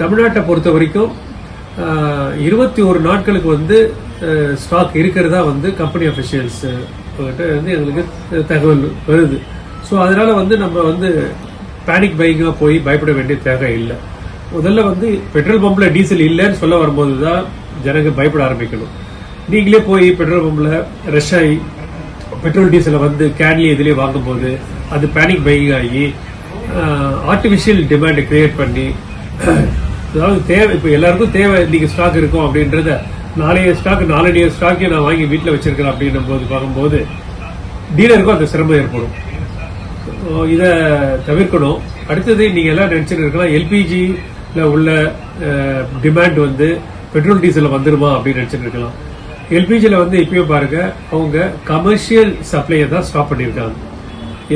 தமிழ்நாட்டை பொறுத்த வரைக்கும் 21 நாட்களுக்கு வந்து ஸ்டாக் இருக்கிறதா வந்து கம்பெனி அஃபிஷியல்ஸ் வந்து எங்களுக்கு தகவல் வருது. ஸோ அதனால வந்து நம்ம வந்து பேனிக் பையிங்காக போய் பயப்பட வேண்டிய தேவை இல்லை. முதல்ல வந்து பெட்ரோல் பம்ப்ல டீசல் இல்லைன்னு சொல்ல வரும்போது தான் ஜனங்க பயப்பட ஆரம்பிக்கணும். நீங்களே போய் பெட்ரோல் பம்ப்ல ரஷ் ஆகி பெட்ரோல் டீசலை வந்து கேன்லி இதுலேயே வாங்கும்போது அது பேனிக் பையிங் ஆகி ஆர்டிபிஷியல் டிமாண்டை கிரியேட் பண்ணி, அதாவது தேவை இப்போ எல்லாருக்கும் தேவை இன்னைக்கு ஸ்டாக் இருக்கும் அப்படின்றத நாளைய ஸ்டாக்கே நான் வாங்கி வீட்டில் வச்சிருக்கிறேன் அப்படின்னும் போது பார்க்கும்போது டீலருக்கும் அந்த சிரமம் ஏற்படும். இதை தவிர்க்கணும். அடுத்தது நீங்க எல்லாம் நினைச்சுட்டு இருக்கலாம், எல்பிஜில உள்ள டிமாண்ட் வந்து பெட்ரோல் டீசல் வந்துருமா அப்படின்னு நினைச்சிட்டு இருக்கலாம். எல்பிஜில வந்து இப்பயும் பாருங்க, அவங்க கமர்ஷியல் சப்ளையை தான் ஸ்டாப் பண்ணியிருக்காங்க.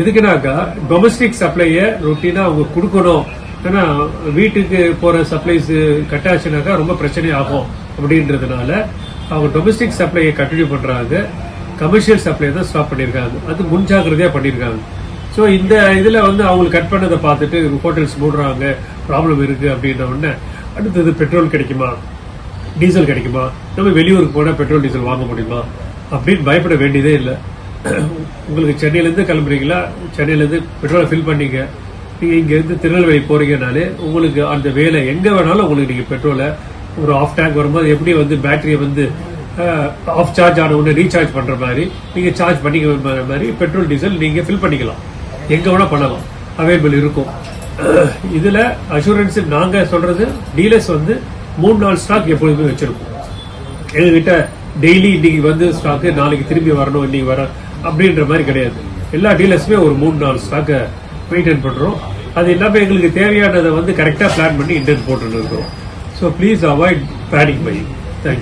எதுக்குனாக்கா டொமஸ்டிக் சப்ளையை ரொட்டீனா அவங்க கொடுக்கணும். ஏன்னா வீட்டுக்கு போற சப்ளைஸ் கட் ஆச்சுனாக்கா ரொம்ப பிரச்சனை ஆகும் அப்படின்றதுனால அவங்க டொமஸ்டிக் சப்ளையை கண்டினியூ பண்றாங்க. கமர்ஷியல் சப்ளை தான் ஸ்டாப் பண்ணியிருக்காங்க. அது முன்ஜாகிரதையா பண்ணியிருக்காங்க. ஸோ இந்த இதுல வந்து அவங்களுக்கு கட் பண்ணதை பார்த்துட்டு ஹோட்டல்ஸ் மூடுறாங்க, ப்ராப்ளம் இருக்கு அப்படின்ன உடனே அடுத்தது பெட்ரோல் கிடைக்குமா, டீசல் கிடைக்குமா, நம்ம வெளியூருக்கு போனா பெட்ரோல் டீசல் வாங்க முடியுமா அப்படின்னு பயப்பட வேண்டியதே இல்லை. உங்களுக்கு சென்னையிலேருந்து கிளம்புறீங்களா, சென்னையிலேருந்து பெட்ரோலை ஃபில் பண்ணீங்க, நீங்க இங்க இருந்து திருநெல்வேலி போறீங்கனாலே உங்களுக்கு அந்த வேலை எங்க வேணாலும் உங்களுக்கு நீங்க பெட்ரோலை ஒரு ஆஃப் டேங்க் வரும்போது எப்படி வந்து பேட்டரியை வந்து ஆஃப் சார்ஜ் ஆன உடனே ரீசார்ஜ் பண்ற மாதிரி நீங்க சார்ஜ் பண்ணிக்க மாதிரி பெட்ரோல் டீசல் நீங்க ஃபில் பண்ணிக்கலாம், எங்க வேணா பண்ணலாம், அவைலபிள் இருக்கும். இதுல அஷூரன்ஸ் நாங்க சொல்றது, டீலர்ஸ் வந்து 3-4 ஸ்டாக் எப்பொழுதுமே வச்சிருக்கோம். எங்ககிட்ட டெய்லி இன்னைக்கு வந்து ஸ்டாக் நாளைக்கு திரும்பி வரணும், இன்னைக்கு வர அப்படின்ற மாதிரி கிடையாது. எல்லா டீலர்ஸுமே ஒரு 3-4 ஸ்டாக்கை மெயின்டைன் பண்றோம். அது எல்லாமே எங்களுக்கு தேவையானதை வந்து கரெக்டா பிளான் பண்ணி இன்டென்ட் போட்டு இருக்கோம். So please avoid panic buying. Thank you.